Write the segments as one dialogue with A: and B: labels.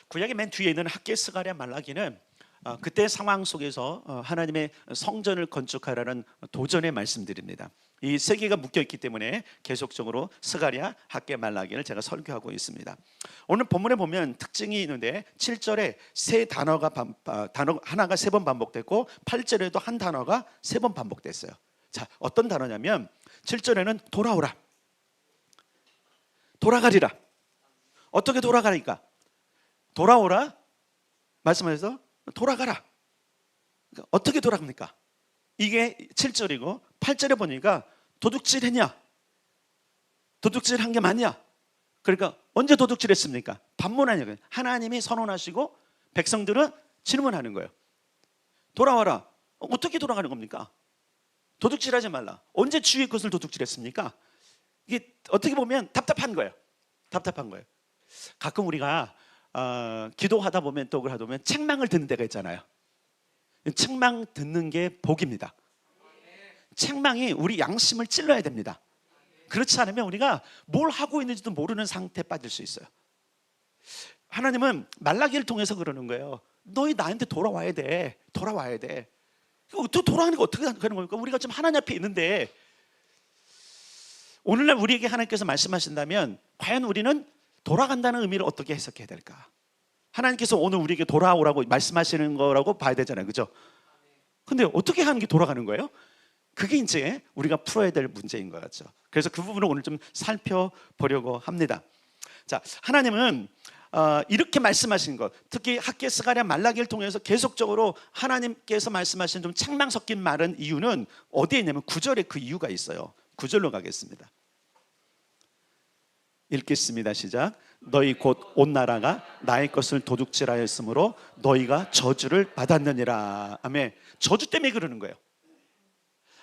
A: 구약의 맨 뒤에 있는 학개 스가랴 말라기는 그때 상황 속에서 하나님의 성전을 건축하라는 도전의 말씀드립니다. 이 세 개가 묶여 있기 때문에 계속적으로 스가랴, 학개, 말라기를 제가 설교하고 있습니다. 오늘 본문에 보면 특징이 있는데 7절에 세 단어가 단어 하나가 세 번 반복됐고 8절에도 한 단어가 세 번 반복됐어요. 자, 어떤 단어냐면 7절에는 돌아오라, 돌아가리라. 어떻게 돌아가니까? 돌아오라 말씀하셔서 돌아가라. 그러니까 어떻게 돌아갑니까? 이게 7절이고 8절에 보니까 도둑질했냐? 도둑질한 게 맞냐? 그러니까 언제 도둑질했습니까? 반문하냐고요. 하나님이 선언하시고 백성들은 질문하는 거예요. 돌아와라. 어떻게 돌아가는 겁니까? 도둑질하지 말라. 언제 주의 것을 도둑질했습니까? 이게 어떻게 보면 답답한 거예요. 답답한 거예요. 가끔 우리가 기도하다 보면 또 하다 보면 책망을 듣는 데가 있잖아요. 책망 듣는 게 복입니다. 책망이 우리 양심을 찔러야 됩니다. 그렇지 않으면 우리가 뭘 하고 있는지도 모르는 상태에 빠질 수 있어요. 하나님은 말라기를 통해서 그러는 거예요. 너희 나한테 돌아와야 돼. 돌아와야 돼. 또 돌아가는 거 어떻게 하는 겁니까? 우리가 지금 하나님 앞에 있는데 오늘날 우리에게 하나님께서 말씀하신다면 과연 우리는 돌아간다는 의미를 어떻게 해석해야 될까? 하나님께서 오늘 우리에게 돌아오라고 말씀하시는 거라고 봐야 되잖아요. 그죠? 근데 어떻게 하는 게 돌아가는 거예요? 그게 이제 우리가 풀어야 될 문제인 것 같죠. 그래서 그 부분을 오늘 좀 살펴보려고 합니다. 자, 하나님은 이렇게 말씀하신 것, 특히 학개 스가랴 말라기를 통해서 계속적으로 하나님께서 말씀하신 좀 책망 섞인 말은 이유는 어디에 있냐면 9절에 그 이유가 있어요. 9절로 가겠습니다. 읽겠습니다. 시작. 너희 곧 온 나라가 나의 것을 도둑질하였으므로 너희가 저주를 받았느니라. 아멘. 저주 때문에 그러는 거예요.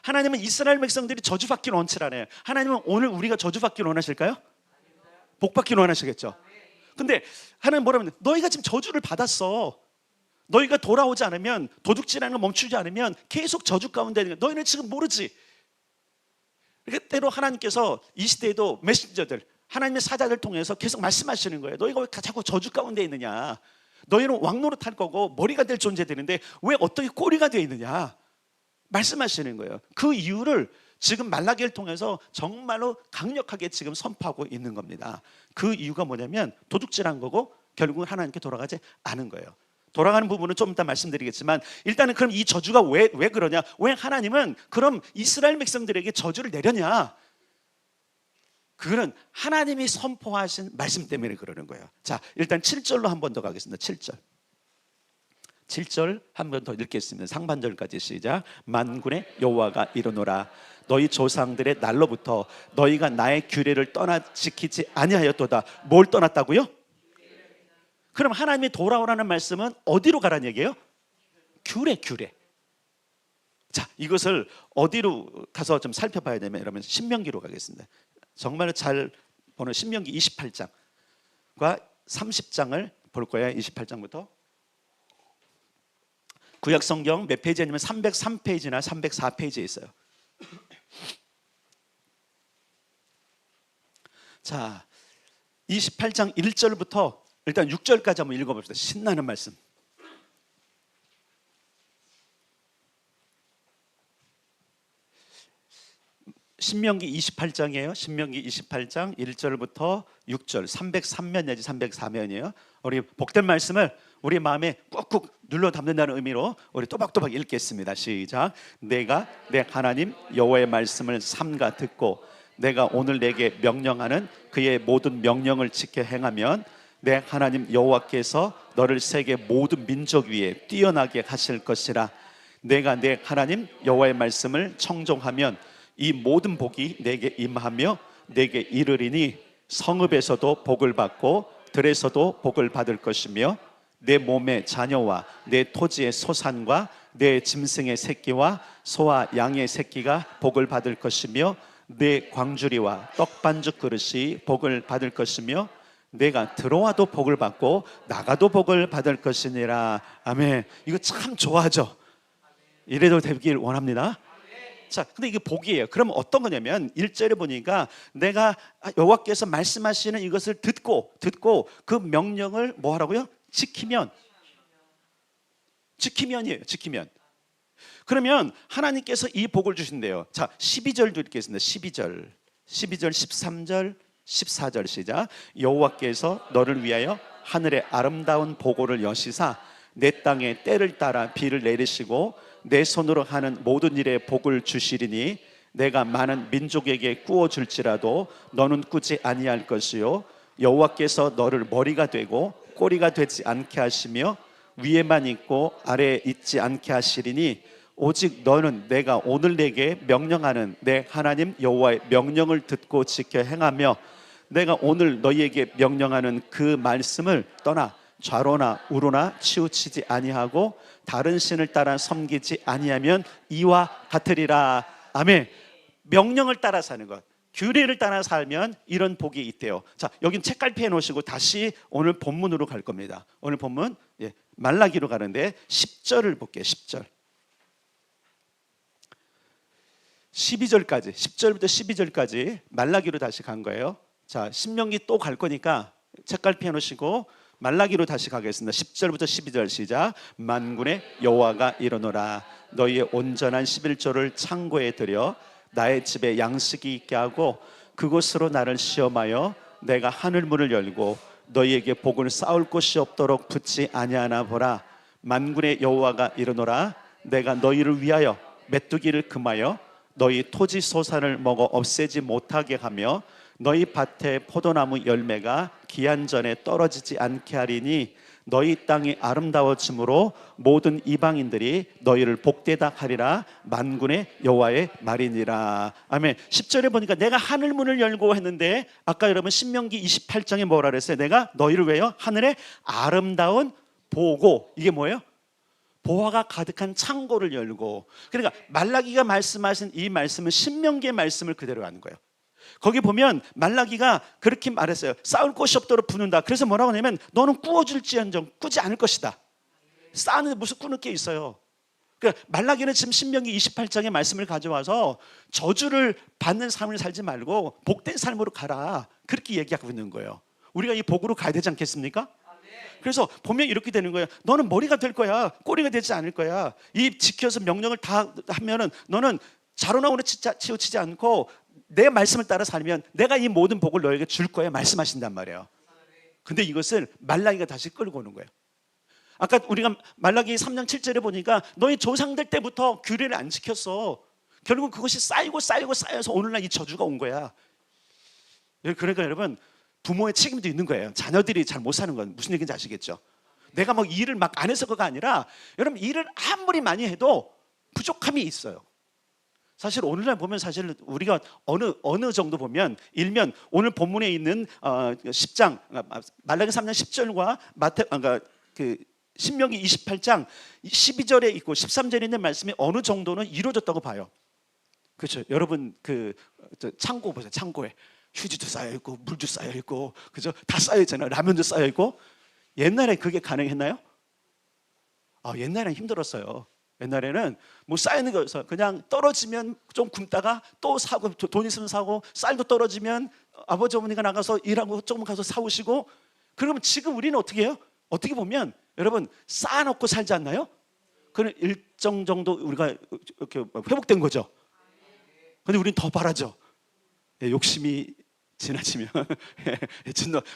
A: 하나님은 이스라엘 백성들이 저주받기를 원치 않아요. 하나님은 오늘 우리가 저주받기를 원하실까요? 복받기를 원하시겠죠. 근데 하나님 뭐라면 너희가 지금 저주를 받았어. 너희가 돌아오지 않으면, 도둑질하는 걸 멈추지 않으면 계속 저주 가운데 있는 거야. 너희는 지금 모르지. 때로 하나님께서 이 시대에도 메신저들, 하나님의 사자들 통해서 계속 말씀하시는 거예요. 너희가 왜 자꾸 저주 가운데 있느냐? 너희는 왕노릇 할 거고 머리가 될 존재 되는데 왜 어떻게 꼬리가 되어 있느냐? 말씀하시는 거예요. 그 이유를 지금 말라기를 통해서 정말로 강력하게 지금 선포하고 있는 겁니다. 그 이유가 뭐냐면 도둑질한 거고 결국은 하나님께 돌아가지 않은 거예요. 돌아가는 부분은 좀 이따 말씀드리겠지만 일단은 그럼 이 저주가 왜 그러냐? 왜 하나님은 그럼 이스라엘 백성들에게 저주를 내려냐? 그거는 하나님이 선포하신 말씀 때문에 그러는 거예요. 자, 일단 7절로 한 번 더 가겠습니다. 7절 한 번 더 읽겠습니다. 상반절까지 시작. 만군의 여호와가 이르노라. 너희 조상들의 날로부터 너희가 나의 규례를 떠나 지키지 아니하였도다. 뭘 떠났다고요? 그럼 하나님이 돌아오라는 말씀은 어디로 가라는 얘기예요? 규례. 자, 이것을 어디로 가서 좀 살펴봐야 되면 여러분 신명기로 가겠습니다. 정말 잘 보는 신명기 28장과 30장을 볼 거예요. 28장부터. 구약 성경 몇 페이지 아니면 303페이지나 304페이지에 있어요. 자, 28장 1절부터 일단 6절까지 한번 읽어봅시다. 신나는 말씀. 신명기 28장이에요. 신명기 28장 1절부터 6절 303면 내지 304면이에요. 우리 복된 말씀을 우리 마음에 꾹꾹 눌러 담는다는 의미로 우리 또박또박 읽겠습니다. 시작. 내가 내 하나님 여호와의 말씀을 삼가 듣고 내가 오늘 내게 명령하는 그의 모든 명령을 지켜 행하면 내 하나님 여호와께서 너를 세계 모든 민족 위에 뛰어나게 하실 것이라. 내가 내 하나님 여호와의 말씀을 청종하면 이 모든 복이 내게 임하며 내게 이르리니 성읍에서도 복을 받고 들에서도 복을 받을 것이며 내 몸의 자녀와 내 토지의 소산과 내 짐승의 새끼와 소와 양의 새끼가 복을 받을 것이며 내 광주리와 떡반죽 그릇이 복을 받을 것이며 내가 들어와도 복을 받고 나가도 복을 받을 것이니라. 아멘. 이거 참 좋아하죠. 이래도 되길 원합니다. 자, 근데 이게 복이에요. 그럼 어떤 거냐면 1절에 보니까 내가 여호와께서 말씀하시는 이것을 듣고 그 명령을 뭐 하라고요? 지키면이에요. 지키면. 그러면 하나님께서 이 복을 주신대요. 자, 12절도 읽겠습니다. 12절, 13절, 14절 시작. 여호와께서 너를 위하여 하늘의 아름다운 보고를 여시사 내 땅에 때를 따라 비를 내리시고 내 손으로 하는 모든 일에 복을 주시리니 내가 많은 민족에게 꾸어 줄지라도 너는 꾸지 아니할 것이요 여호와께서 너를 머리가 되고 꼬리가 되지 않게 하시며 위에만 있고 아래에 있지 않게 하시리니 오직 너는 내가 오늘 내게 명령하는 내 하나님 여호와의 명령을 듣고 지켜 행하며 내가 오늘 너희에게 명령하는 그 말씀을 떠나 좌로나 우로나 치우치지 아니하고 다른 신을 따라 섬기지 아니하면 이와 같으리라. 아멘. 명령을 따라 사는 것, 규례를 따라 살면 이런 복이 있대요. 자, 여긴 책갈피해 놓으시고 다시 오늘 본문으로 갈 겁니다. 오늘 본문 말라기로 가는데 10절을 볼게요. 10절 12절까지 10절부터 12절까지 말라기로 다시 간 거예요. 자, 신명기 또 갈 거니까 책갈피 해놓으시고 말라기로 다시 가겠습니다. 10절부터 12절 시작. 만군의 여호와가 이르노라 너희의 온전한 11조를 창고에 들여 나의 집에 양식이 있게 하고 그곳으로 나를 시험하여 내가 하늘 문을 열고 너희에게 복을 쌓을 곳이 없도록 붙지 아니하나 보라. 만군의 여호와가 이르노라 내가 너희를 위하여 메뚜기를 금하여 너희 토지 소산을 먹어 없애지 못하게 하며 너희 밭의 포도나무 열매가 기한 전에 떨어지지 않게 하리니 너희 땅이 아름다워짐으로 모든 이방인들이 너희를 복되다 하리라. 만군의 여호와의 말이니라. 아멘. 10절에 보니까 내가 하늘 문을 열고 했는데 아까 여러분 신명기 28장에 뭐라 그랬어요? 내가 너희를 위하여 하늘의 아름다운 보고, 이게 뭐예요? 보화가 가득한 창고를 열고. 그러니까 말라기가 말씀하신 이 말씀은 신명기의 말씀을 그대로 하는 거예요. 거기 보면 말라기가 그렇게 말했어요. 쌓을 곳이 없도록 부는다. 그래서 뭐라고 하냐면 너는 꾸어줄지언정 꾸지 않을 것이다. 쌓는데 무슨 꾸는 게 있어요. 그러니까 말라기는 지금 신명기 28장의 말씀을 가져와서 저주를 받는 삶을 살지 말고 복된 삶으로 가라, 그렇게 얘기하고 있는 거예요. 우리가 이 복으로 가야 되지 않겠습니까? 그래서 보면 이렇게 되는 거예요. 너는 머리가 될 거야, 꼬리가 되지 않을 거야. 이 지켜서 명령을 다 하면은 너는 자로나 우로 치우치지 않고 내 말씀을 따라 살면 내가 이 모든 복을 너에게 줄 거야 말씀하신단 말이에요. 근데 이것을 말라기가 다시 끌고 오는 거예요. 아까 우리가 말라기 3장 7절에 보니까 너희 조상들 때부터 규례를 안 지켰어. 결국 그것이 쌓여서 오늘날 이 저주가 온 거야. 그러니까 여러분, 부모의 책임도 있는 거예요. 자녀들이 잘 못 사는 건 무슨 얘기인지 아시겠죠? 내가 뭐 일을 막 안 해서가 아니라 여러분, 일을 아무리 많이 해도 부족함이 있어요. 사실 오늘날 보면 사실 우리가 어느 정도 보면 일면 오늘 본문에 있는 10장 말라기 3장 10절과 그러니까 그 신명기 28장 12절에 있고 13절에 있는 말씀이 어느 정도는 이루어졌다고 봐요. 그렇죠? 여러분 그 창고 보세요. 창고에 휴지도 쌓여 있고 물도 쌓여 있고, 그죠? 다 쌓여 있잖아요. 라면도 쌓여 있고. 옛날에 그게 가능했나요? 옛날에는 힘들었어요. 옛날에는 뭐 쌓이는 거여서 그냥 떨어지면 좀 굶다가 또 사고, 돈 있으면 사고, 쌀도 떨어지면 아버지 어머니가 나가서 일하고 조금 가서 사오시고. 그러면 지금 우리는 어떻게 해요? 어떻게 보면 여러분 쌓아놓고 살지 않나요? 그런 일정 정도 우리가 이렇게 회복된 거죠. 근데 우리는 더 바라죠. 욕심이 지나치면.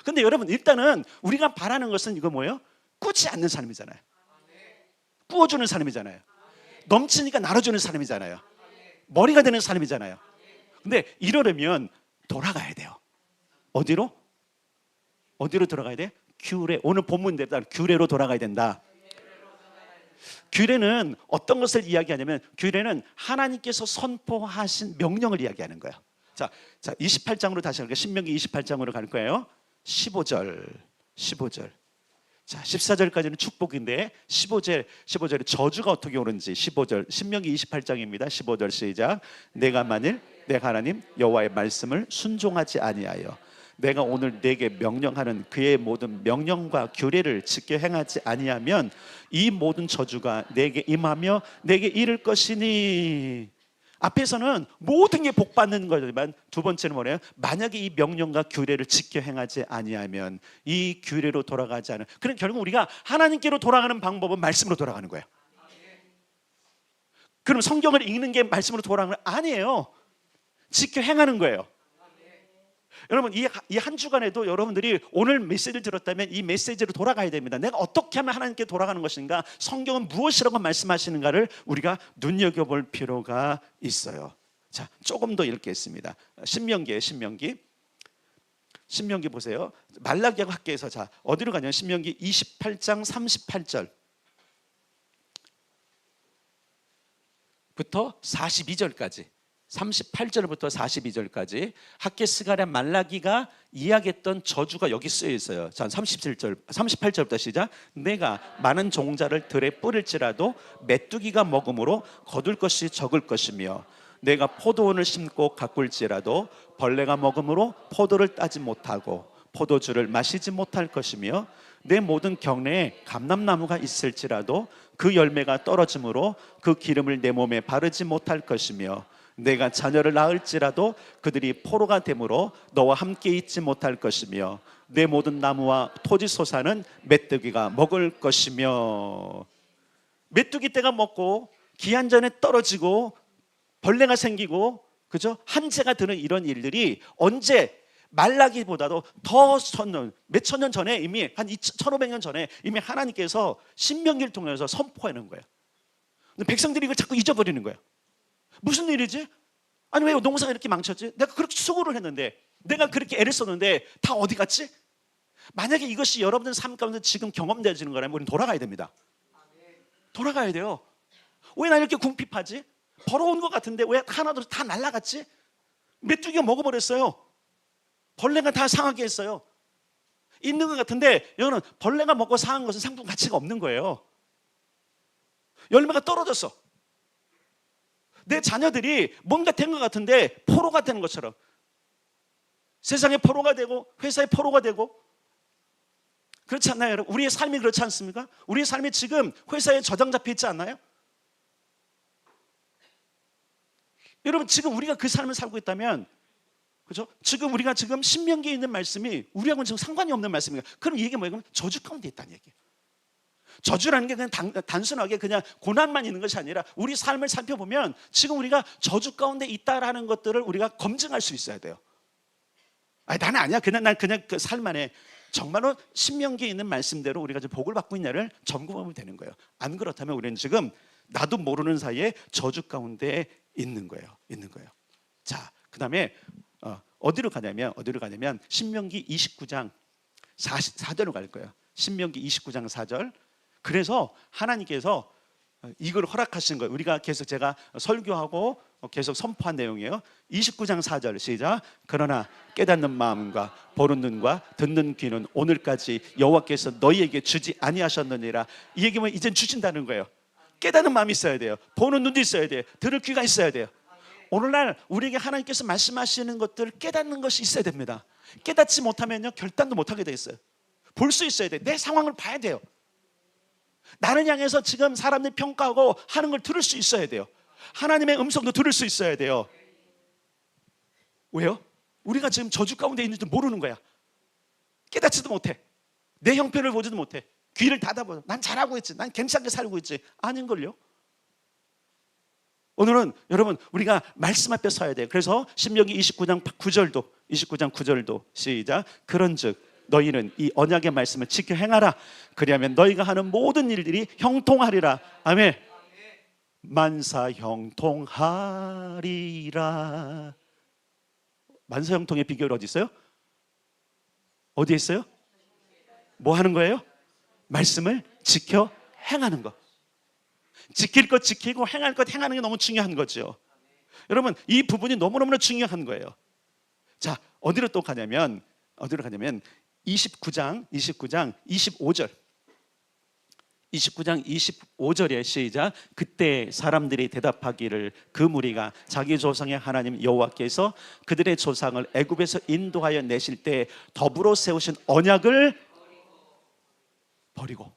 A: 근데 여러분 일단은 우리가 바라는 것은 이거 뭐예요? 꾸지 않는 삶이잖아요. 꾸어주는 삶이잖아요. 넘치니까 나눠주는 삶이잖아요. 머리가 되는 삶이잖아요. 근데 이러려면 돌아가야 돼요. 어디로 돌아가야 돼? 규례. 오늘 본문대로 규례로 돌아가야 된다. 규례는 어떤 것을 이야기하냐면 규례는 하나님께서 선포하신 명령을 이야기하는 거예요. 자 28장으로 다시 갈게요. 신명기 28장으로 갈 거예요. 15절. 자, 14절까지는 축복인데 15절에 저주가 어떻게 오는지 15절 신명기 28장입니다. 15절 시작. 내가 만일 내 하나님 여호와의 말씀을 순종하지 아니하여 내가 오늘 내게 명령하는 그의 모든 명령과 규례를 지켜 행하지 아니하면 이 모든 저주가 내게 임하며 내게 이를 것이니. 앞에서는 모든 게 복 받는 거지만 두 번째는 뭐래요? 만약에 이 명령과 규례를 지켜 행하지 아니하면 이 규례로 돌아가지 않은. 그럼 결국 우리가 하나님께로 돌아가는 방법은 말씀으로 돌아가는 거예요. 그럼 성경을 읽는 게 말씀으로 돌아가는 건 아니에요. 지켜 행하는 거예요. 여러분 이 한 주간에도 여러분들이 오늘 메시지를 들었다면 이 메시지로 돌아가야 됩니다. 내가 어떻게 하면 하나님께 돌아가는 것인가, 성경은 무엇이라고 말씀하시는가를 우리가 눈여겨볼 필요가 있어요. 자, 조금 더 읽겠습니다. 신명기 보세요. 말라기하고 학계에서 자 어디로 가냐면 신명기 28장 38절 부터 42절까지, 38절부터 42절까지 학개스가랴 말라기가 이야기했던 저주가 여기 쓰여 있어요. 자, 38절부터 시작. 내가 많은 종자를 들에 뿌릴지라도 메뚜기가 먹음으로 거둘 것이 적을 것이며, 내가 포도원을 심고 가꿀지라도 벌레가 먹음으로 포도를 따지 못하고 포도주를 마시지 못할 것이며, 내 모든 경내에 감람나무가 있을지라도 그 열매가 떨어짐으로 그 기름을 내 몸에 바르지 못할 것이며, 내가 자녀를 낳을지라도 그들이 포로가 되므로 너와 함께 있지 못할 것이며, 내 모든 나무와 토지 소사는 메뚜기가 먹을 것이며. 메뚜기 떼가 먹고 기한전에 떨어지고 벌레가 생기고, 그죠? 한재가 드는 이런 일들이 언제 말라기보다도 더 몇천 년 전에, 이미 한 1500년 전에 이미 하나님께서 신명기를 통해서 선포하는 거예요. 근데 백성들이 이걸 자꾸 잊어버리는 거예요. 무슨 일이지? 아니 왜 농사가 이렇게 망쳤지? 내가 그렇게 수고를 했는데, 내가 그렇게 애를 썼는데 다 어디 갔지? 만약에 이것이 여러분들 삶 가운데 지금 경험되어지는 거라면 우리는 돌아가야 됩니다. 돌아가야 돼요. 왜 나 이렇게 궁핍하지? 벌어온 것 같은데 왜 하나도 다 날아갔지? 메뚜기가 먹어버렸어요. 벌레가 다 상하게 했어요. 있는 것 같은데 여러분, 벌레가 먹고 상한 것은 상품 가치가 없는 거예요. 열매가 떨어졌어. 내 자녀들이 뭔가 된 것 같은데 포로가 되는 것처럼, 세상에 포로가 되고 회사에 포로가 되고, 그렇지 않나요 여러분? 우리의 삶이 그렇지 않습니까? 우리의 삶이 지금 회사에 저장 잡혀 있지 않나요? 여러분 지금 우리가 그 삶을 살고 있다면, 그죠? 지금 우리가 지금 신명기에 있는 말씀이 우리하고는 지금 상관이 없는 말씀이에요. 그럼 이게 뭐예요? 저주 가운데 있다는 얘기예요. 저주라는 게 그냥 단순하게 그냥 고난만 있는 것이 아니라 우리 삶을 살펴보면 지금 우리가 저주 가운데 있다라는 것들을 우리가 검증할 수 있어야 돼요. 아니 나는 아니야. 난 그냥 그 삶 안에 정말로 신명기에 있는 말씀대로 우리가 지금 복을 받고 있냐를 점검하면 되는 거예요. 안 그렇다면 우리는 지금 나도 모르는 사이에 저주 가운데 있는 거예요. 자, 그다음에 어디로 가냐면 신명기 29장 4절로 갈 거예요. 신명기 29장 4절. 그래서 하나님께서 이걸 허락하신 거예요. 우리가 계속 제가 설교하고 계속 선포한 내용이에요. 29장 4절 시작. 그러나 깨닫는 마음과 보는 눈과 듣는 귀는 오늘까지 여호와께서 너희에게 주지 아니하셨느니라. 이 얘기면 이젠 주신다는 거예요. 깨닫는 마음이 있어야 돼요. 보는 눈도 있어야 돼요. 들을 귀가 있어야 돼요. 오늘날 우리에게 하나님께서 말씀하시는 것들을 깨닫는 것이 있어야 됩니다. 깨닫지 못하면요 결단도 못하게 돼 있어요. 볼 수 있어야 돼요. 내 상황을 봐야 돼요. 나를 향해서 지금 사람들이 평가하고 하는 걸 들을 수 있어야 돼요. 하나님의 음성도 들을 수 있어야 돼요. 왜요? 우리가 지금 저주 가운데 있는지도 모르는 거야. 깨닫지도 못해. 내 형편을 보지도 못해. 귀를 닫아보죠. 난 잘하고 있지. 난 괜찮게 살고 있지. 아닌걸요. 오늘은 여러분 우리가 말씀 앞에 서야 돼요. 그래서 신명기 29장 9절도 시작. 그런즉 너희는 이 언약의 말씀을 지켜 행하라. 그리하면 너희가 하는 모든 일들이 형통하리라. 아멘. 만사 형통하리라. 만사 형통의 비결 어디 있어요? 어디에 있어요? 뭐 하는 거예요? 말씀을 지켜 행하는 거. 지킬 것 지키고 행할 것 행하는 게 너무 중요한 거죠. 여러분 이 부분이 너무너무 중요한 거예요. 자, 어디로 가냐면 29장 25절. 29장 25절에 시작. 그때 사람들이 대답하기를 그 무리가 자기 조상의 하나님 여호와께서 그들의 조상을 애굽에서 인도하여 내실 때 더불어 세우신 언약을 버리고.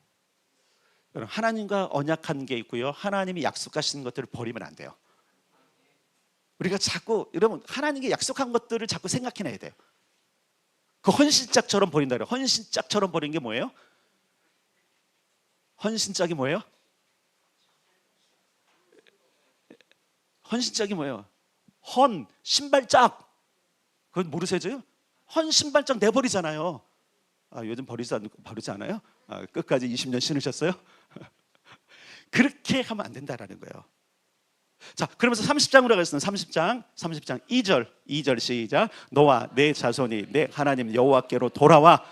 A: 하나님과 언약한 게 있고요, 하나님이 약속하신 것들을 버리면 안 돼요. 우리가 자꾸 여러분 하나님께 약속한 것들을 자꾸 생각해내야 돼요. 그 헌신짝처럼 보인다 그래요. 헌신짝처럼 보이는 게 뭐예요? 헌신짝이 뭐예요? 헌신짝이 뭐예요? 헌 신발짝. 그건 모르세요? 헌 신발짝 내버리잖아요. 요즘 버리지 않아요? 끝까지 20년 신으셨어요? 그렇게 하면 안 된다라는 거예요. 자, 그러면서 30장으로 가겠습니다. 30장 2절 시작. 너와 내 자손이 내 하나님 여호와께로 돌아와.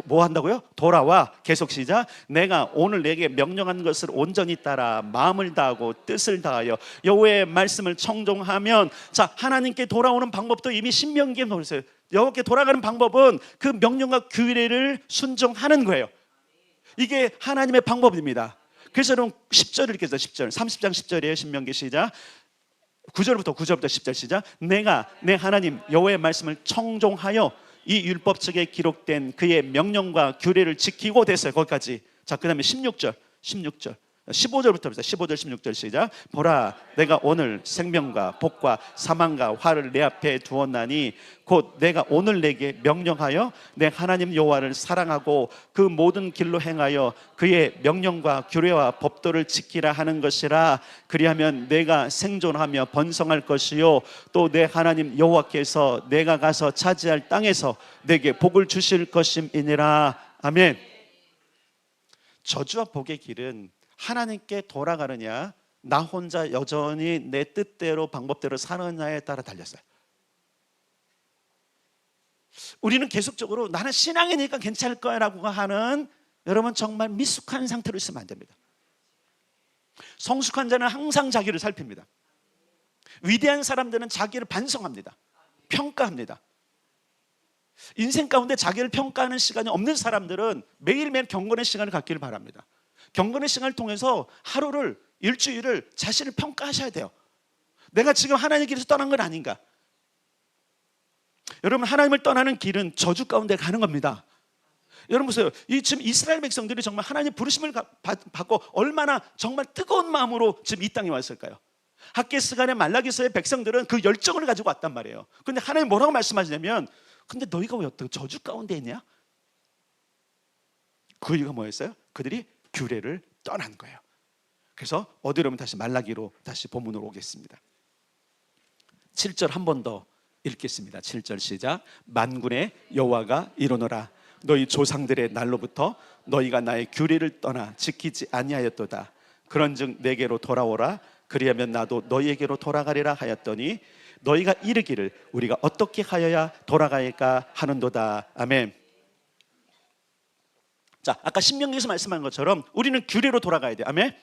A: 뭐 한다고요? 돌아와. 계속 시작. 내가 오늘 내게 명령한 것을 온전히 따라 마음을 다하고 뜻을 다하여 여호와의 말씀을 청종하면, 자, 하나님께 돌아오는 방법도 이미 신명기에 나오세요. 여호와께 돌아가는 방법은 그 명령과 규례를 순종하는 거예요. 이게 하나님의 방법입니다. 그래서 여러분 10절을 읽겠습니다. 10절 30장 10절이에요. 신명기 시작. 9절부터 10절 시작. 내가 내 하나님 여호와의 말씀을 청종하여 이 율법책에 기록된 그의 명령과 규례를 지키고 됐어요. 거기까지. 자, 그 다음에 16절 15절부터 15절 16절 시작. 보라, 내가 오늘 생명과 복과 사망과 화를 내 앞에 두었나니 곧 내가 오늘 내게 명령하여 내 하나님 여호와를 사랑하고 그 모든 길로 행하여 그의 명령과 규례와 법도를 지키라 하는 것이라. 그리하면 내가 생존하며 번성할 것이요 또 내 하나님 여호와께서 내가 가서 차지할 땅에서 내게 복을 주실 것임이니라. 아멘. 저주와 복의 길은 하나님께 돌아가느냐, 나 혼자 여전히 내 뜻대로 방법대로 사느냐에 따라 달렸어요. 우리는 계속적으로 나는 신앙이니까 괜찮을 거야 라고 하는, 여러분 정말 미숙한 상태로 있으면 안 됩니다. 성숙한 자는 항상 자기를 살핍니다. 위대한 사람들은 자기를 반성합니다. 평가합니다. 인생 가운데 자기를 평가하는 시간이 없는 사람들은 매일매일 경건의 시간을 갖기를 바랍니다. 경건의 시간을 통해서 하루를, 일주일을 자신을 평가하셔야 돼요. 내가 지금 하나님의 길에서 떠난 건 아닌가? 여러분, 하나님을 떠나는 길은 저주 가운데 가는 겁니다. 여러분 보세요. 지금 이스라엘 백성들이 정말 하나님 부르심을 받고 얼마나 정말 뜨거운 마음으로 지금 이 땅에 왔을까요? 학개스간의 말라기서의 백성들은 그 열정을 가지고 왔단 말이에요. 근데 하나님 뭐라고 말씀하시냐면, 근데 너희가 왜 어떻게 저주 가운데 있냐? 그 이유가 뭐였어요? 그들이 규례를 떠난 거예요. 그래서 어디로 오면 다시 말라기로 다시 본문으로 오겠습니다. 7절 한 번 더 읽겠습니다. 7절 시작. 만군의 여호와가 이르노라. 너희 조상들의 날로부터 너희가 나의 규례를 떠나 지키지 아니하였도다. 그런즉 내게로 돌아오라. 그리하면 나도 너희에게로 돌아가리라 하였더니 너희가 이르기를 우리가 어떻게 하여야 돌아갈까 하는도다. 아멘. 자, 아까 신명기에서 말씀한 것처럼 우리는 규례로 돌아가야 돼요. 아멘.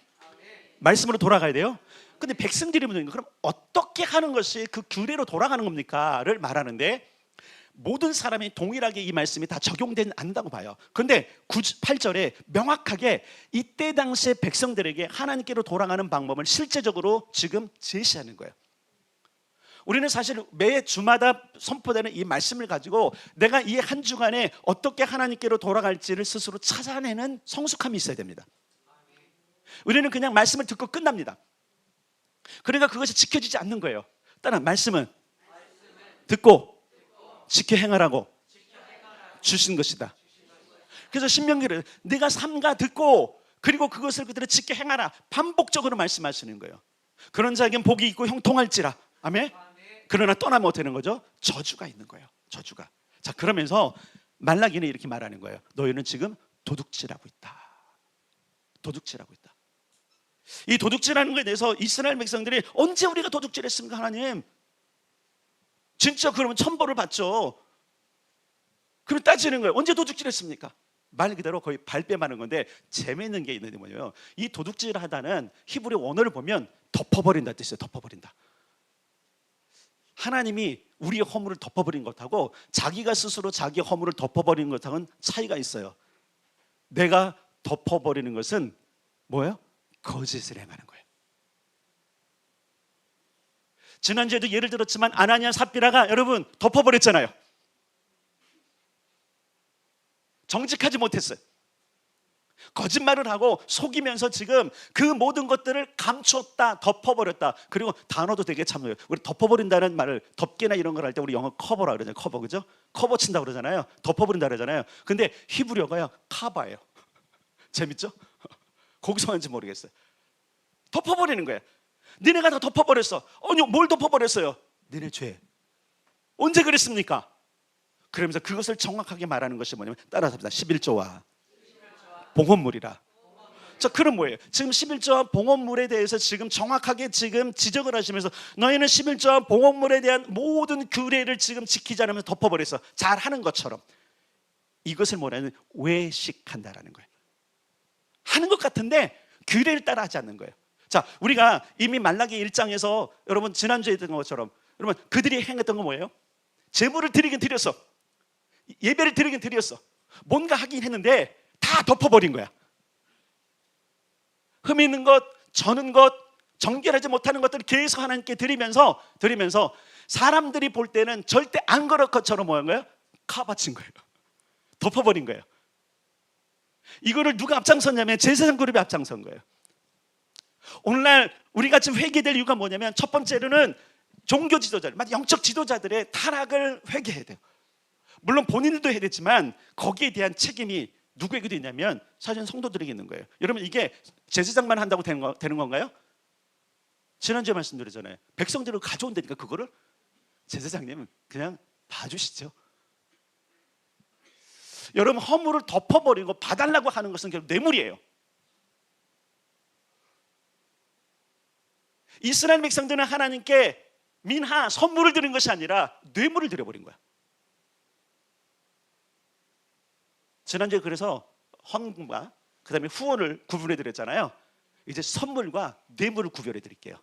A: 말씀으로 돌아가야 돼요. 근데 백성들이 묻는, 그럼 어떻게 하는 것이 그 규례로 돌아가는 겁니까?를 말하는데, 모든 사람이 동일하게 이 말씀이 다 적용되지 않는다고 봐요. 그런데 8절에 명확하게 이때 당시의 백성들에게 하나님께로 돌아가는 방법을 실제적으로 지금 제시하는 거예요. 우리는 사실 매 주마다 선포되는 이 말씀을 가지고 내가 이 한 주간에 어떻게 하나님께로 돌아갈지를 스스로 찾아내는 성숙함이 있어야 됩니다. 우리는 그냥 말씀을 듣고 끝납니다. 그러니까 그것이 지켜지지 않는 거예요. 따라 말씀은 듣고 지켜 행하라고 주신 것이다. 그래서 신명기를 네가 삼가 듣고 그리고 그것을 그대로 지켜 행하라, 반복적으로 말씀하시는 거예요. 그런 자에겐 복이 있고 형통할지라. 아멘. 그러나 떠나면 어떻게 되는 거죠? 저주가 있는 거예요. 저주가. 자, 그러면서 말라기는 이렇게 말하는 거예요. 너희는 지금 도둑질하고 있다. 도둑질하고 있다. 이 도둑질하는 것에 대해서 이스라엘 백성들이 언제 우리가 도둑질했습니까? 하나님 진짜 그러면 천벌을 받죠. 그럼 따지는 거예요. 언제 도둑질했습니까? 말 그대로 거의 발뺌하는 건데, 재미있는 게 있는데 뭐냐면, 이 도둑질하다는 히브리 원어를 보면 덮어버린다 뜻이에요. 덮어버린다. 하나님이 우리의 허물을 덮어버린 것하고 자기가 스스로 자기 허물을 덮어버리는 것하고는 차이가 있어요. 내가 덮어버리는 것은 뭐예요? 거짓을 행하는 거예요. 지난주에도 예를 들었지만 아나니아 삽비라가 여러분 덮어버렸잖아요. 정직하지 못했어요. 거짓말을 하고 속이면서 지금 그 모든 것들을 감췄다, 덮어버렸다. 그리고 단어도 되게 참여해요. 우리 덮어버린다는 말을, 덮개나 이런 걸 할 때 우리 영어 커버라 그러잖아요. 커버, 그죠? 커버 친다고 그러잖아요. 덮어버린다 그러잖아요. 근데 히브리어가요, 카바예요. 재밌죠? 거기서 왔는지 모르겠어요. 덮어버리는 거예요. 너네가 다 덮어버렸어. 아니요, 뭘 덮어버렸어요? 너네 죄. 언제 그랬습니까? 그러면서 그것을 정확하게 말하는 것이 뭐냐면, 따라서 합니다. 11조와 봉헌물이라. 자, 그럼 뭐예요? 지금 11조와 봉헌물에 대해서 지금 정확하게 지금 지적을 하시면서, 너희는 11조와 봉헌물에 대한 모든 규례를 지금 지키지 않으면서 덮어버렸어. 잘하는 것처럼. 이것을 뭐냐면 외식한다라는 거예요. 하는 것 같은데 규례를 따라하지 않는 거예요. 자, 우리가 이미 말라기 1장에서 여러분 지난주에 했던 것처럼, 여러분 그들이 행했던 건 뭐예요? 제물을 드리긴 드렸어. 예배를 드리긴 드렸어. 뭔가 하긴 했는데 다 덮어버린 거야. 흠 있는 것, 저는 것, 정결하지 못하는 것들을 계속 하나님께 드리면서 사람들이 볼 때는 절대 안 그럴 것처럼 뭐한 거예요? 카바친 거예요. 덮어버린 거예요. 이거를 누가 앞장섰냐면 제사장 그룹이 앞장선 거예요. 오늘날 우리가 지금 회개될 이유가 뭐냐면, 첫 번째로는 종교 지도자들, 영적 지도자들의 타락을 회개해야 돼요. 물론 본인들도 해야 되지만 거기에 대한 책임이 누구에게도 있냐면 사실 성도들에게 있는 거예요. 여러분, 이게 제사장만 한다고 되는 건가요? 지난주에 말씀드렸잖아요. 백성들을 가져온다니까 그거를 제사장님은 그냥 봐주시죠. 여러분, 허물을 덮어버리고 봐달라고 하는 것은 결국 뇌물이에요. 이스라엘 백성들은 하나님께 민하, 선물을 드린 것이 아니라 뇌물을 드려버린 거야. 지난주에 그래서 헌금과 그 다음에 후원을 구분해 드렸잖아요. 이제 선물과 뇌물을 구별해 드릴게요.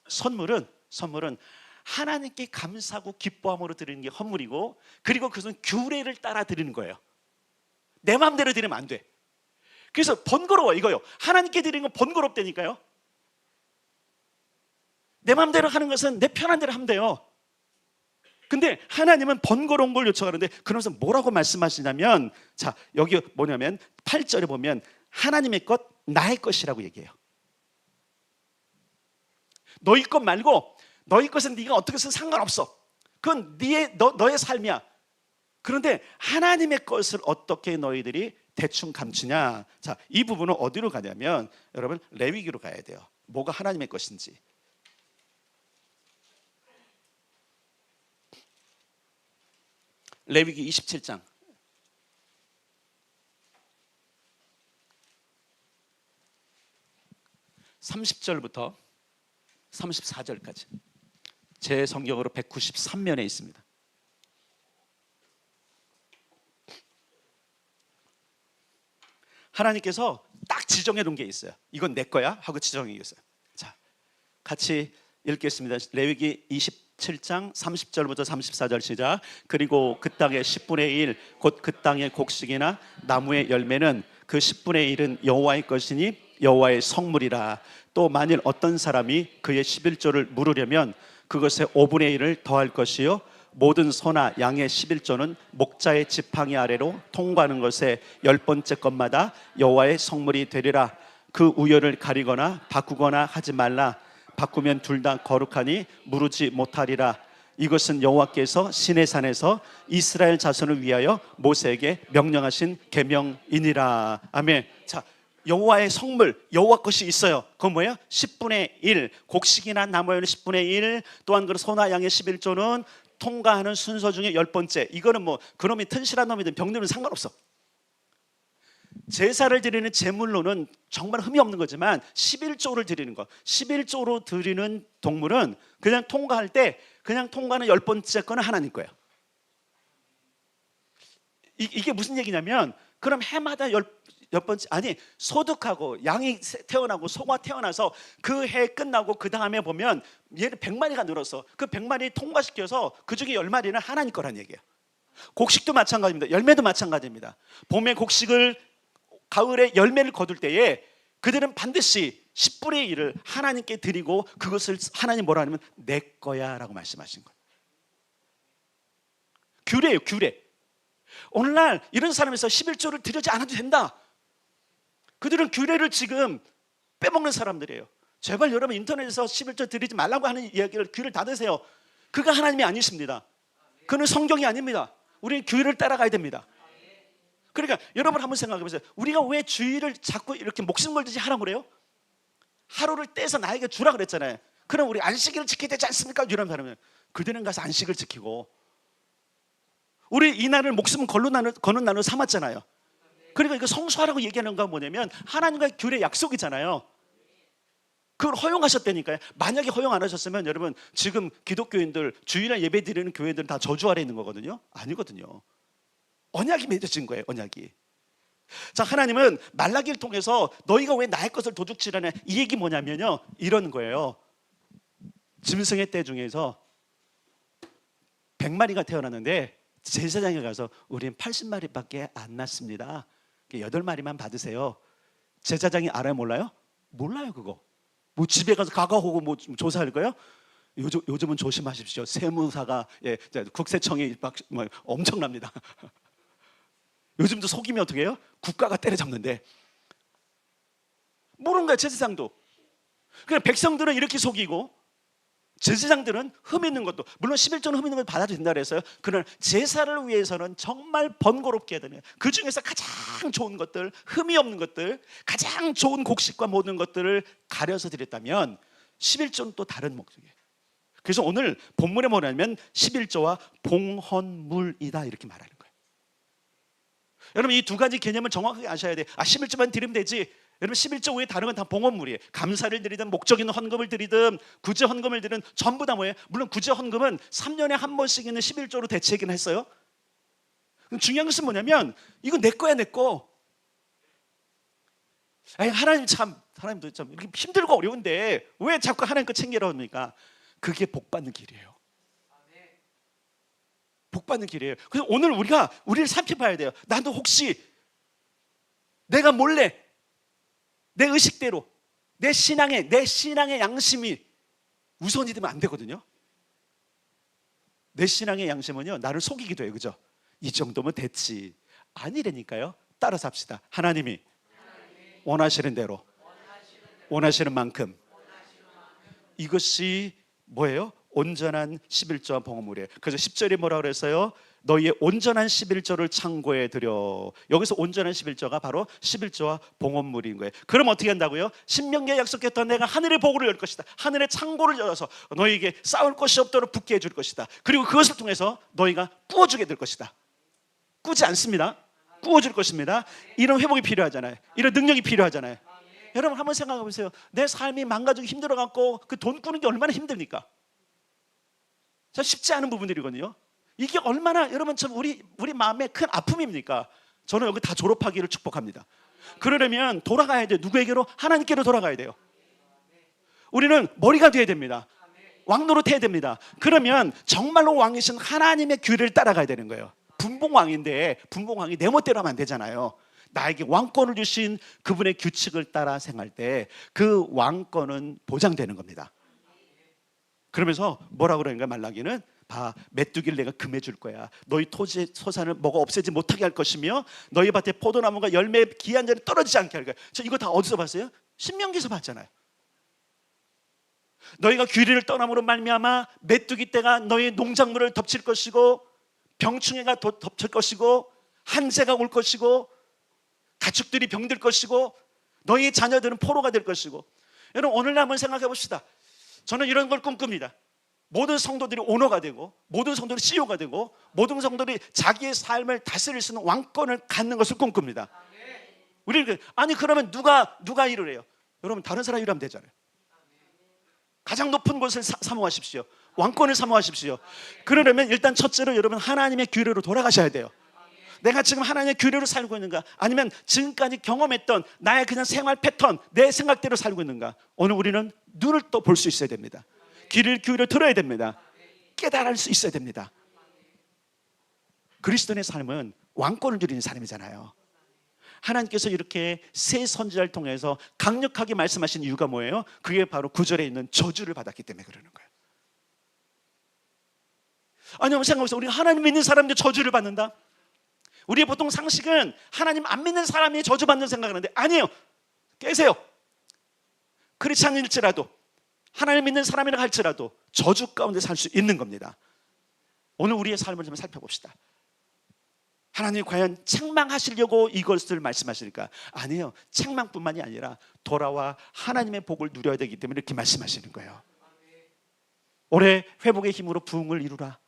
A: 선물은 하나님께 감사하고 기뻐함으로 드리는 게 헌물이고, 그리고 그것은 규례를 따라 드리는 거예요. 내 마음대로 드리면 안 돼. 그래서 번거로워, 이거요. 하나님께 드리는 건 번거롭다니까요. 내 마음대로 하는 것은 내 편한 대로 하면 돼요. 근데 하나님은 번거로운 걸 요청하는데, 그러면서 뭐라고 말씀하시냐면, 자, 여기 뭐냐면 8절에 보면 하나님의 것, 나의 것이라고 얘기해요. 너희 것 말고, 너희 것은 네가 어떻게 쓰든 상관없어. 그건 너의 삶이야. 그런데 하나님의 것을 어떻게 너희들이 대충 감추냐. 자, 이 부분은 어디로 가냐면 여러분 레위기로 가야 돼요. 뭐가 하나님의 것인지. 레위기 27장 30절부터 34절까지 제 성경으로 193면에 있습니다. 하나님께서 딱 지정해 놓은 게 있어요. 이건 내 거야 하고 지정해 있어요. 자, 같이 읽겠습니다. 레위기 27장 30절부터 34절 시작. 그리고 그 땅의 10분의 1 곧 그 땅의 곡식이나 나무의 열매는 그 10분의 1은 여호와의 것이니 여호와의 성물이라. 또 만일 어떤 사람이 그의 11조를 물으려면 그것의 5분의 1을 더할 것이요 모든 소나 양의 11조는 목자의 지팡이 아래로 통과하는 것에 10번째 것마다 여호와의 성물이 되리라. 그 우열을 가리거나 바꾸거나 하지 말라. 바꾸면 둘 다 거룩하니 무르지 못하리라. 이것은 여호와께서 시내산에서 이스라엘 자손을 위하여 모세에게 명령하신 계명이니라. 아멘. 자, 여호와의 성물, 여호와 것이 있어요. 그건 뭐예요? 10분의 1 곡식이나 나무의 10분의 1 또한 그 소나 양의 11조는 통과하는 순서 중에 10번째. 이거는 뭐 그놈이 튼실한 놈이든 병들면 상관없어. 제사를 드리는 제물로는 정말 흠이 없는 거지만 11조를 드리는 것, 11조로 드리는 동물은 그냥 통과할 때 그냥 통과하는 10번째 거는 하나님 거예요. 이게 무슨 얘기냐면, 그럼 해마다 10번째, 아니 소득하고 양이 태어나고 소가 태어나서 그 해 끝나고 그 다음에 보면 얘는 100마리가 늘었어. 그 100마리 통과시켜서 그 중에 10마리는 하나님 거란 얘기예요. 곡식도 마찬가지입니다. 열매도 마찬가지입니다. 봄에 곡식을, 가을에 열매를 거둘 때에 그들은 반드시 10분의 1을 하나님께 드리고 그것을 하나님 뭐라 하냐면 내 거야 라고 말씀하신 거예요. 규례예요, 규례. 오늘날 이런 사람에서 11조를 드리지 않아도 된다. 그들은 규례를 지금 빼먹는 사람들이에요. 제발 여러분 인터넷에서 11조 드리지 말라고 하는 이야기를 귀를 닫으세요. 그가 하나님이 아니십니다. 그는 성경이 아닙니다. 우리는 규율을 따라가야 됩니다. 그러니까 여러분 한번 생각해 보세요. 우리가 왜 주일을 자꾸 이렇게 목숨 걸듯이 하라고 그래요? 하루를 떼서 나에게 주라 그랬잖아요. 그럼 우리 안식일을 지켜야 되지 않습니까? 이런 사람은 그들은 가서 안식을 지키고, 우리 이날을 목숨 거는 날로 삼았잖아요. 그러니까 이거 성수하라고 얘기하는 건 뭐냐면 하나님과의 규례 약속이잖아요. 그걸 허용하셨다니까요. 만약에 허용 안 하셨으면 여러분 지금 기독교인들 주일날 예배 드리는 교회들은 다 저주 아래 있는 거거든요. 아니거든요. 언약이 맺어진 거예요. 언약이. 자, 하나님은 말라기를 통해서 너희가 왜 나의 것을 도둑질하냐, 이 얘기 뭐냐면요, 이런 거예요. 짐승의 떼 중에서 100마리가 태어났는데 제사장에 가서 우린 80마리밖에 안 낳습니다. 8마리만 받으세요. 제사장이 알아요, 몰라요? 몰라요. 그거 뭐 집에 가서 가가호고 뭐 조사할 거예요? 요즘은 조심하십시오. 세무사가, 국세청이 엄청납니다. 요즘도 속이면 어떻게 해요? 국가가 때려잡는데. 모르는 거야, 제사장도. 그냥 백성들은 이렇게 속이고 제사장들은 흠 있는 것도, 물론 11조는 흠 있는 걸 받아도 된다 그랬어요. 그러나 제사를 위해서는 정말 번거롭게 해야 되는, 그 중에서 가장 좋은 것들, 흠이 없는 것들, 가장 좋은 곡식과 모든 것들을 가려서 드렸다면 11조는 또 다른 목적이에요. 그래서 오늘 본문에 뭐냐면 11조와 봉헌물이다 이렇게 말하는 거예요. 여러분 이 두 가지 개념을 정확하게 아셔야 돼요. 11조만 드리면 되지. 여러분 11조 외에 다른 건 다 봉헌물이에요. 감사를 드리든 목적 있는 헌금을 드리든 구제 헌금을 드리든 전부 다 뭐예요? 물론 구제 헌금은 3년에 한 번씩 있는 11조로 대체하긴 했어요. 중요한 것은 뭐냐면 이거 내 거야, 내 거. 아니, 하나님도 참 힘들고 어려운데 왜 자꾸 하나님 거 챙기라고 합니까? 그게 복 받는 길이에요. 복 받는 길이에요. 그래서 오늘 우리를 살펴봐야 돼요. 나도 혹시 내가 몰래 내 의식대로 내 신앙의 양심이 우선이 되면 안 되거든요. 내 신앙의 양심은요, 나를 속이기도 해요. 그죠? 이 정도면 됐지. 아니라니까요. 따라서 합시다. 하나님이 원하시는 대로, 원하시는 만큼. 이것이 뭐예요? 온전한 11조와 봉헌물이에요. 그래서 10절에 뭐라고 그랬어요? 너희의 온전한 11조를 창고에 들여. 여기서 온전한 11조가 바로 11조와 봉헌물인 거예요. 그럼 어떻게 한다고요? 신명기에 약속했던 내가 하늘의 보고를 열 것이다. 하늘의 창고를 열어서 너희에게 싸울 것이 없도록 붙게 해줄 것이다. 그리고 그것을 통해서 너희가 꾸어주게 될 것이다. 꾸지 않습니다. 꾸어줄 것입니다. 이런 회복이 필요하잖아요. 이런 능력이 필요하잖아요. 여러분 한번 생각해 보세요. 내 삶이 망가지고 힘들어갖고 그 돈 꾸는 게 얼마나 힘듭니까? 자, 쉽지 않은 부분들이거든요. 이게 얼마나 여러분 참 우리 마음에 큰 아픔입니까? 저는 여기 다 졸업하기를 축복합니다. 그러려면 돌아가야 돼요. 누구에게로? 하나님께로 돌아가야 돼요. 우리는 머리가 돼야 됩니다. 왕노릇해야 됩니다. 그러면 정말로 왕이신 하나님의 규례를 따라가야 되는 거예요. 분봉왕인데 분봉왕이 내 멋대로 하면 안 되잖아요. 나에게 왕권을 주신 그분의 규칙을 따라 생활할 때 그 왕권은 보장되는 겁니다. 그러면서 뭐라고 그러는가? 말라기는 메뚜기를 내가 금해 줄 거야. 너희 토지 소산을 먹어 없애지 못하게 할 것이며 너희 밭에 포도나무가 열매 기한 전에 떨어지지 않게 할 거야. 저 이거 다 어디서 봤어요? 신명기에서 봤잖아요. 너희가 규례를 떠남으로 말미암아 메뚜기 떼가 너희 농작물을 덮칠 것이고 병충해가 덮칠 것이고 한재가 올 것이고 가축들이 병들 것이고 너희 자녀들은 포로가 될 것이고. 여러분 오늘날 한번 생각해 봅시다. 저는 이런 걸 꿈꿉니다. 모든 성도들이 오너가 되고 모든 성도들이 CEO가 되고 모든 성도들이 자기의 삶을 다스릴 수 있는 왕권을 갖는 것을 꿈꿉니다. 우리는 아니 그러면 누가 일을 해요? 여러분 다른 사람이 일하면 되잖아요. 가장 높은 곳을 사모하십시오. 왕권을 사모하십시오. 그러려면 일단 첫째로 여러분 하나님의 규례로 돌아가셔야 돼요. 내가 지금 하나님의 규례로 살고 있는가? 아니면 지금까지 경험했던 나의 그냥 생활 패턴, 내 생각대로 살고 있는가? 오늘 우리는 눈을 또 볼 수 있어야 됩니다. 귀를 들어야 됩니다. 깨달을 수 있어야 됩니다. 그리스도인의 삶은 왕권을 누리는 삶이잖아요. 하나님께서 이렇게 새 선지자를 통해서 강력하게 말씀하신 이유가 뭐예요? 그게 바로 9절에 있는 저주를 받았기 때문에 그러는 거예요. 아니 한번 생각해보세요. 우리 하나님 믿는 사람들 저주를 받는다? 우리의 보통 상식은 하나님 안 믿는 사람이 저주받는 생각을 하는데 아니에요. 깨세요. 크리스찬일지라도 하나님 믿는 사람이라 할지라도 저주 가운데 살 수 있는 겁니다. 오늘 우리의 삶을 좀 살펴봅시다. 하나님이 과연 책망하시려고 이것을 말씀하시니까 아니에요. 책망뿐만이 아니라 돌아와 하나님의 복을 누려야 되기 때문에 이렇게 말씀하시는 거예요. 올해 회복의 힘으로 부흥을 이루라.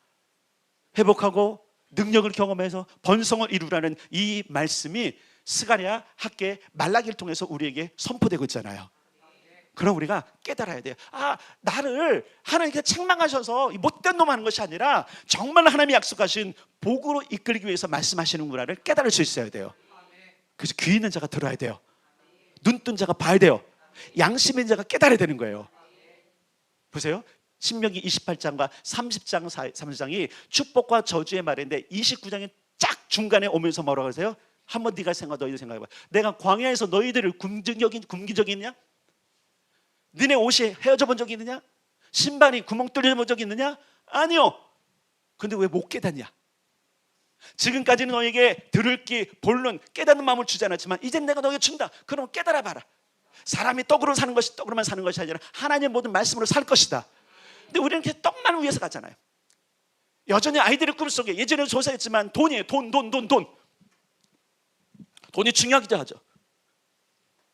A: 회복하고 능력을 경험해서 번성을 이루라는 이 말씀이 스가랴, 학개, 말라기를 통해서 우리에게 선포되고 있잖아요. 그럼 우리가 깨달아야 돼요. 나를 하나님께서 책망하셔서 못된 놈 하는 것이 아니라 정말 하나님이 약속하신 복으로 이끌기 위해서 말씀하시는구나를 깨달을 수 있어야 돼요. 그래서 귀 있는 자가 들어야 돼요. 눈 뜬 자가 봐야 돼요. 양심 있는 자가 깨달아야 되는 거예요. 보세요. 신명기 28장과 30장 30장이 축복과 저주의 말인데 29장이 쫙 중간에 오면서 뭐라고 하세요? 한번 네가 너희들 생각해봐. 내가 광야에서 너희들을 굶긴 적이 있냐? 너네 옷이 헤어져 본 적이 있느냐? 신발이 구멍 뚫려 본 적이 있느냐? 아니요. 근데 왜 못 깨닫냐? 지금까지는 너에게 들을 귀, 볼론, 깨닫는 마음을 주지 않았지만 이젠 내가 너에게 준다. 그럼 깨달아 봐라. 사람이 떡으로 사는 것이 떡으로만 사는 것이 아니라 하나님의 모든 말씀으로 살 것이다. 근데 우리는 이렇게 떡만 위해서 가잖아요. 여전히 아이들의 꿈속에 예전에는 조사했지만 돈이에요. 돈. 돈이 중요하기도 하죠.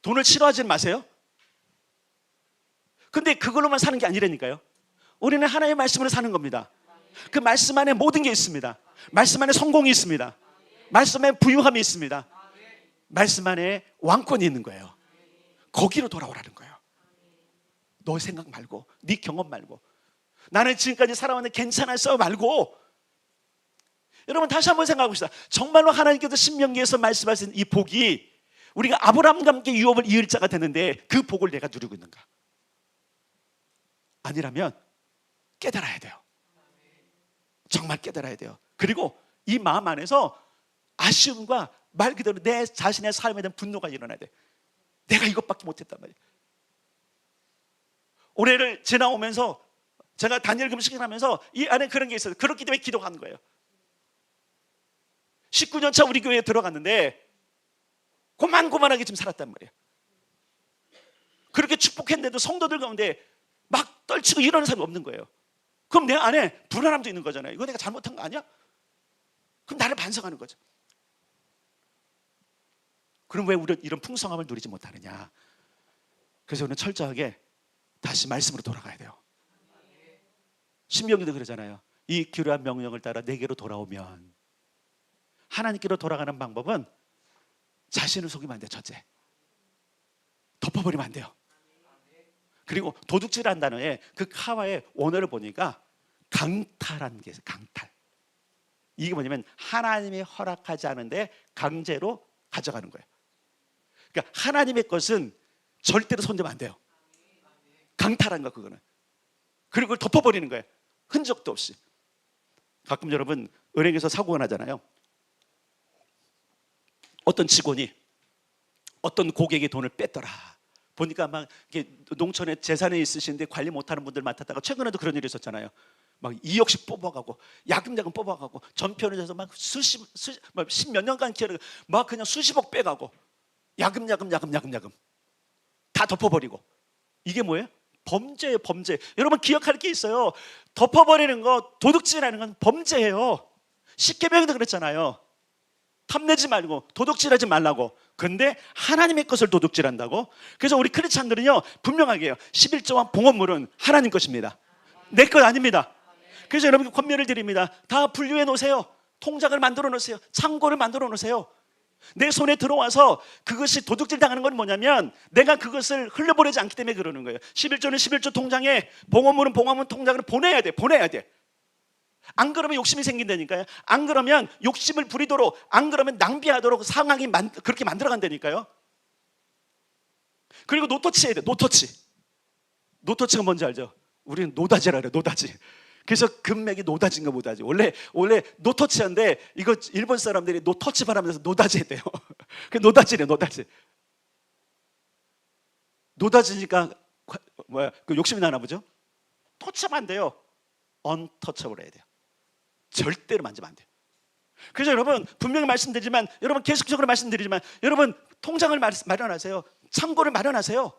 A: 돈을 싫어하지 마세요. 근데 그걸로만 사는 게 아니라니까요. 우리는 하나님의 말씀으로 사는 겁니다. 그 말씀 안에 모든 게 있습니다. 말씀 안에 성공이 있습니다. 말씀 안에 부유함이 있습니다. 말씀 안에 왕권이 있는 거예요. 거기로 돌아오라는 거예요. 너 생각 말고, 네 경험 말고, 나는 지금까지 살아왔는데 괜찮았어 말고. 여러분 다시 한번 생각해 봅시다. 정말로 하나님께서 신명기에서 말씀하신 이 복이 우리가 아브라함과 함께 유업을 이을 자가 되는데 그 복을 내가 누리고 있는가? 아니라면 깨달아야 돼요. 정말 깨달아야 돼요. 그리고 이 마음 안에서 아쉬움과 말 그대로 내 자신의 삶에 대한 분노가 일어나야 돼. 내가 이것밖에 못했단 말이에요. 올해를 지나오면서 제가 다니엘 금식을 하면서 이 안에 그런 게 있어요. 그렇기 때문에 기도하는 거예요. 19년 차 우리 교회에 들어갔는데 고만고만하게 좀 살았단 말이에요. 그렇게 축복했는데도 성도들 가운데 막 떨치고 이러는 사람이 없는 거예요. 그럼 내 안에 불안함도 있는 거잖아요. 이거 내가 잘못한 거 아니야? 그럼 나를 반성하는 거죠. 그럼 왜 우리는 이런 풍성함을 누리지 못하느냐? 그래서 우리는 철저하게 다시 말씀으로 돌아가야 돼요. 신명기도 그러잖아요. 이 기묘한 명령을 따라 내게로 돌아오면. 하나님께로 돌아가는 방법은 자신을 속이면 안 돼요. 첫째, 덮어버리면 안 돼요. 그리고 도둑질한 단어에 그 카와의 원어를 보니까 강탈한 게 있어요. 강탈. 이게 뭐냐면 하나님이 허락하지 않은데 강제로 가져가는 거예요. 그러니까 하나님의 것은 절대로 손대면 안 돼요. 강탈한 거 그거는. 그리고 그걸 덮어버리는 거예요. 흔적도 없이. 가끔 여러분 은행에서 사고가 나잖아요. 어떤 직원이 어떤 고객의 돈을 뺐더라. 보니까 막 이렇게 농촌에 재산이 있으신데 관리 못하는 분들 맡았다가 최근에도 그런 일이 있었잖아요. 막 2억씩 뽑아가고 야금야금 뽑아가고 전편을 해서 막 십몇 년간 기다리고 막 그냥 수십억 빼가고 야금야금 다 덮어버리고. 이게 뭐예요? 범죄예요. 범죄. 여러분 기억할 게 있어요. 덮어버리는 거, 도둑질하는 건 범죄예요. 십계명에도 그랬잖아요. 탐내지 말고 도둑질하지 말라고. 근데 하나님의 것을 도둑질한다고? 그래서 우리 크리스찬들은요 분명하게 해요. 11조와 봉헌물은 하나님 것입니다. 내 것 아닙니다. 그래서 여러분께 권면을 드립니다. 다 분류해 놓으세요. 통장을 만들어 놓으세요. 창고를 만들어 놓으세요. 내 손에 들어와서 그것이 도둑질 당하는 건 뭐냐면 내가 그것을 흘려보내지 않기 때문에 그러는 거예요. 11조는 11조 통장에, 봉헌물은 봉헌물 통장으로 보내야 돼. 안 그러면 욕심이 생긴다니까요. 안 그러면 욕심을 부리도록, 안 그러면 낭비하도록 상황이 그렇게 만들어간다니까요. 그리고 노터치 해야 돼. 노터치가 뭔지 알죠? 우리는 노다지라 그래요. 노다지. 그래서 금맥이 노다지인가 보다지. 원래 노터치인데 이거 일본 사람들이 노터치 바라면서 노다지 했대요. 그 노다지래요. 노다지니까 그 욕심이 나나 보죠? 터치하면 안 돼요. 언터처블 해야 돼요. 절대로 만지면 안 돼요. 그래서 여러분 분명히 말씀드리지만, 여러분 계속적으로 말씀드리지만, 여러분 통장을 마련하세요. 창고를 마련하세요.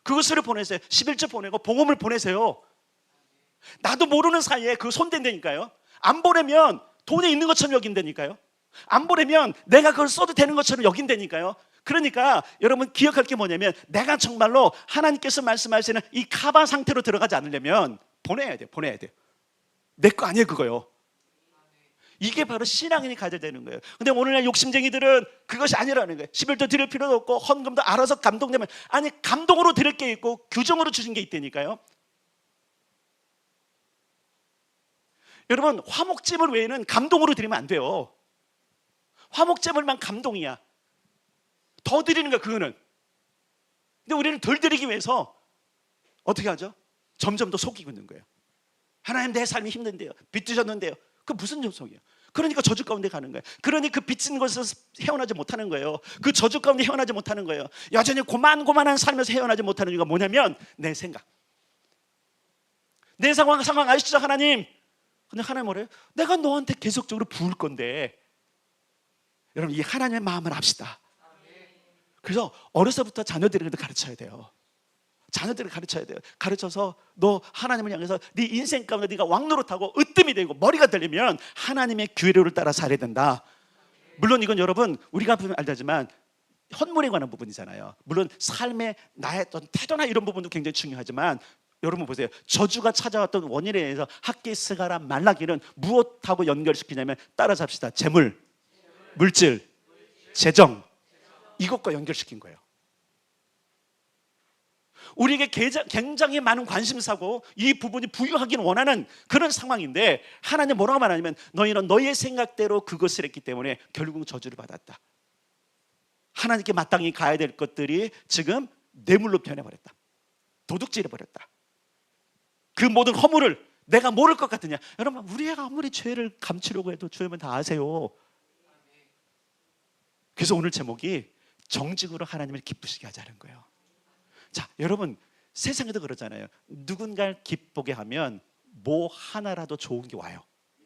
A: 그것을 보내세요. 11조 보내고 복음을 보내세요. 나도 모르는 사이에 그거 손댄다니까요. 안 보내면 돈에 있는 것처럼 여긴다니까요. 안 보내면 내가 그걸 써도 되는 것처럼 여긴다니까요. 그러니까 여러분 기억할 게 뭐냐면, 내가 정말로 하나님께서 말씀하시는 이 카바 상태로 들어가지 않으려면 보내야 돼요. 보내야 돼요. 내 거 아니에요 그거요. 이게 바로 신앙인이 가져야 되는 거예요. 근데 오늘날 욕심쟁이들은 그것이 아니라는 거예요. 11조 드릴 필요도 없고 헌금도 알아서 감동되면, 아니 감동으로 드릴 게 있고 규정으로 주신 게 있다니까요. 여러분 화목제물 외에는 감동으로 드리면 안 돼요. 화목제물만 감동이야. 더 드리는 거야 그거는. 근데 우리는 덜 드리기 위해서 어떻게 하죠? 점점 더 속이고 있는 거예요. 하나님 내 삶이 힘든데요, 빚 주셨는데요. 그 무슨 속이에요? 그러니까 저주 가운데 가는 거예요. 그러니 그 빚진 것에서 헤어나지 못하는 거예요. 그 저주 가운데 헤어나지 못하는 거예요. 여전히 고만고만한 삶에서 헤어나지 못하는 이유가 뭐냐면, 내 생각, 내 상황 아시죠 하나님? 근데 하나님 뭐래요? 내가 너한테 계속적으로 부을 건데. 여러분 이 하나님의 마음을 압시다. 그래서 어려서부터 자녀들에게도 가르쳐야 돼요. 자녀들을 가르쳐야 돼요. 가르쳐서 너 하나님을 향해서 네 인생 가운데 네가 왕노릇하고 으뜸이 되고 머리가 들리면 하나님의 규례를 따라 살아야 된다. 물론 이건 여러분 우리가 알다지만 헌물에 관한 부분이잖아요. 물론 삶의 나의 어떤 태도나 이런 부분도 굉장히 중요하지만, 여러분 보세요. 저주가 찾아왔던 원인에 의해서 학기스가라 말라기는 무엇하고 연결시키냐면, 따라잡시다. 재물, 물질, 재정, 이것과 연결시킨 거예요. 우리에게 굉장히 많은 관심사고 이 부분이 부유하기는 원하는 그런 상황인데, 하나님 뭐라고 말하냐면, 너희는 너희의 생각대로 그것을 했기 때문에 결국 저주를 받았다. 하나님께 마땅히 가야 될 것들이 지금 뇌물로 변해버렸다. 도둑질해버렸다. 그 모든 허물을 내가 모를 것 같으냐? 여러분 우리가 아무리 죄를 감추려고 해도 주님은 다 아세요. 그래서 오늘 제목이 정직으로 하나님을 기쁘시게 하자는 거예요. 자, 여러분 세상에도 그러잖아요. 누군가를 기쁘게 하면 뭐 하나라도 좋은 게 와요.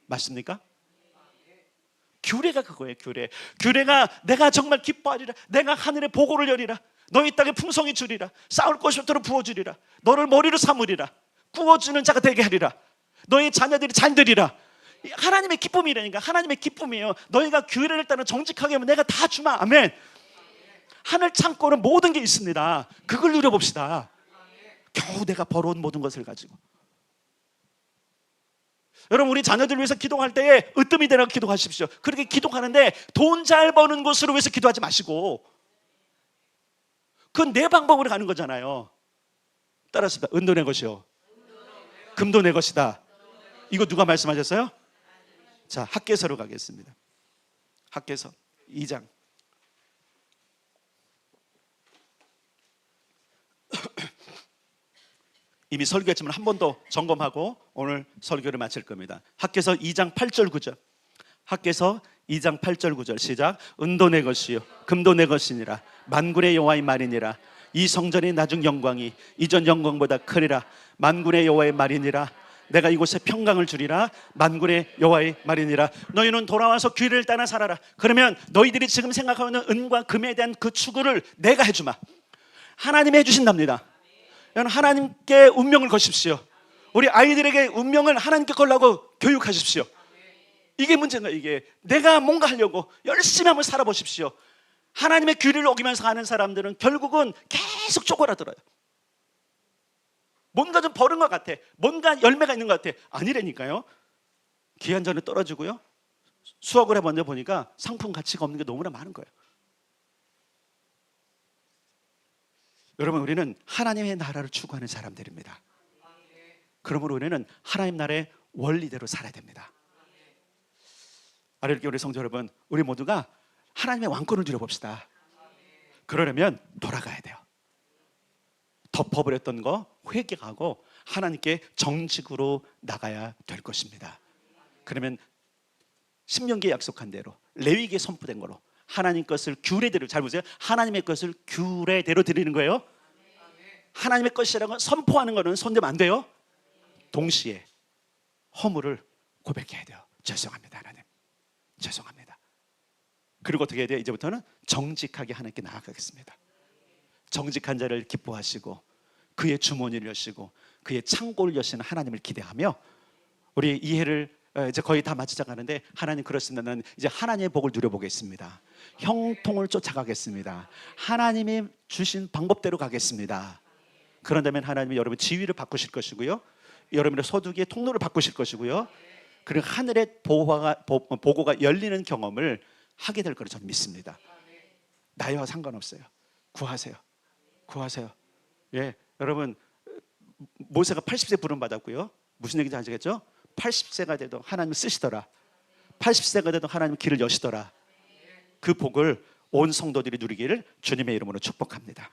A: 맞습니까? 규례가 그거예요. 규례가 내가 정말 기뻐하리라, 내가 하늘의 보고를 여리라, 너희 땅에 풍성히 주리라, 쌓을 것이 없도록 부어주리라, 너를 머리로 삼으리라, 구워주는 자가 되게 하리라, 너희 자녀들이 잘 되리라. 하나님의 기쁨이라니까. 하나님의 기쁨이에요. 너희가 규례를 따라 정직하게 하면 내가 다 주마. 아멘. 하늘 창고는 모든 게 있습니다. 그걸 누려봅시다. 겨우 내가 벌어온 모든 것을 가지고. 여러분 우리 자녀들 위해서 기도할 때에 으뜸이 되라고 기도하십시오. 그렇게 기도하는데 돈 잘 버는 것으로 위해서 기도하지 마시고, 그건 내 방법으로 가는 거잖아요. 따라합시다. 은도 내 것이요 금도 내 것이다. 이거 누가 말씀하셨어요? 자, 학개서로 가겠습니다. 학개서 2장. 이미 설교했지만 한 번 더 점검하고 오늘 설교를 마칠 겁니다. 학개서 2장 8절 9절. 학개서 2장 8절 9절 시작. 은도 내 것이요 금도 내 것이니라. 만군의 여호와의 말이니라. 이 성전의 나중 영광이 이전 영광보다 크리라. 만군의 여호와의 말이니라. 내가 이곳에 평강을 주리라. 만군의 여호와의 말이니라. 너희는 돌아와서 규례를 따라 살아라. 그러면 너희들이 지금 생각하는 은과 금에 대한 그 추구를 내가 해주마. 하나님이 해주신답니다. 하나님께 운명을 거십시오. 우리 아이들에게 운명을 하나님께 걸라고 교육하십시오. 이게 문제인 거예요. 이게 내가 뭔가 하려고 열심히 한번 살아보십시오. 하나님의 규례를 어기면서 하는 사람들은 결국은 계속 쪼그라들어요. 뭔가 좀 버른 것 같아, 뭔가 열매가 있는 것 같아. 아니라니까요. 기한전에 떨어지고요, 수확을 해봤는데 보니까 상품 가치가 없는 게 너무나 많은 거예요. 여러분 우리는 하나님의 나라를 추구하는 사람들입니다. 그러므로 우리는 하나님 나라의 원리대로 살아야 됩니다. 아래를 우리 성도 여러분, 우리 모두가 하나님의 왕권을 누려봅시다. 그러려면 돌아가야 돼요. 덮어버렸던 거 회개하고 하나님께 정직으로 나가야 될 것입니다. 그러면 신명기에 약속한 대로, 레위기에 선포된 거로 하나님 것을 규례대로, 잘 보세요. 하나님의 것을 규례대로 드리는 거예요. 하나님의 것이라고 선포하는 거는 손대면 안 돼요. 동시에 허물을 고백해야 돼요. 죄송합니다 하나님, 죄송합니다. 그리고 어떻게 해야 돼요? 이제부터는 정직하게 하나님께 나아가겠습니다. 정직한 자를 기뻐하시고 그의 주머니를 여시고 그의 창고를 여시는 하나님을 기대하며 우리 이 해를 이제 거의 다 마치자가는데 하나님 그렇습니다. 이제 하나님의 복을 누려보겠습니다. 형통을 쫓아가겠습니다. 하나님이 주신 방법대로 가겠습니다. 그런다면 하나님이 여러분 지위를 바꾸실 것이고요, 여러분의 소득의 통로를 바꾸실 것이고요, 그리고 하늘의 보고가 열리는 경험을 하게 될 거로 저는 믿습니다. 나이와 상관없어요. 구하세요. 구하세요. 예, 여러분 모세가 80세 부름 받았고요. 무슨 얘기인지 아시겠죠? 80세가 돼도 하나님을 쓰시더라. 80세가 돼도 하나님 길을 여시더라. 그 복을 온 성도들이 누리기를 주님의 이름으로 축복합니다.